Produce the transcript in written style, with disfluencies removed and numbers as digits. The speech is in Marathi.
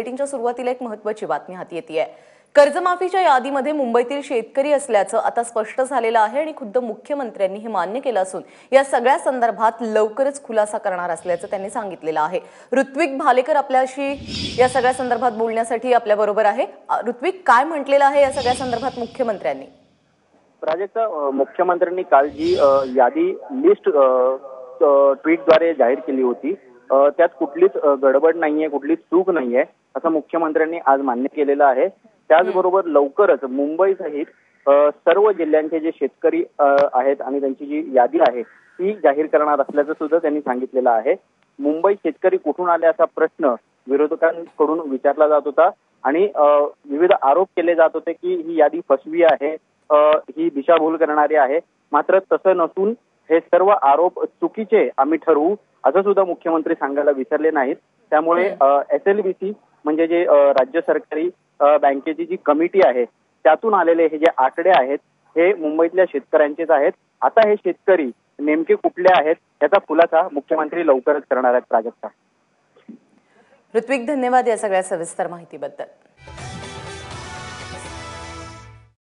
बुलेटिनच्या सुरुवातीला एक महत्त्वाची बातमी हाती येतेय। कर्जमाफीच्या यादीमध्ये मुंबईतील शेतकरी असल्याचं आता स्पष्ट झालेलं आहे आणि खुद्द मुख्यमंत्र्यांनी हे मान्य केलं असून या सगळ्या संदर्भात लवकरच खुलासा करणार असल्याचं त्यांनी सांगितलेलं आहे। ऋत्विक भालेकर आपल्याशी या सगळ्या संदर्भात बोलण्यासाठी आपल्या बरोबर आहे। ऋत्विक, काय म्हटलेलं आहे या सगळ्या संदर्भात मुख्यमंत्र्यांनी? प्राजक्ता, मुख्यमंत्र्यांनी काल जी यादी लिस्ट ट्विटद्वारे जाहीर केली होती त्यात कुठलीच गडबड नाहीये, कुठलीच चूक नाहीये असं मुख्यमंत्र्यांनी आज मान्य केलेलं आहे। त्याचबरोबर लवकरच मुंबईसहित सर्व जिल्ह्यांचे जे शेतकरी आहेत आणि त्यांची जी यादी आहे ती जाहीर करणार असल्याचं सुद्धा त्यांनी सांगितलेलं आहे। मुंबई शेतकरी कुठून आले असा प्रश्न विरोधकांकडून विचारला जात होता आणि विविध आरोप केले जात होते की ही यादी फसवी आहे, ही दिशाभूल करणारी आहे। मात्र तसं नसून हे सर्व आरोप चुकीचे आम्ही ठरवू असं सुद्धा मुख्यमंत्री सांगायला विसरले नाहीत। त्यामुळे SLBC म्हणजे जे राज्य सरकारी बँकेची जी कमिटी आहे त्यातून आलेले हे जे आकडे आहेत हे मुंबईतल्या शेतकऱ्यांचेच आहेत। आता हे शेतकरी नेमके कुठले आहेत याचा खुलासा मुख्यमंत्री लवकरच करणार आहेत। प्राजक्ता, ऋत्विक, धन्यवाद या सगळ्या सविस्तर माहितीबद्दल।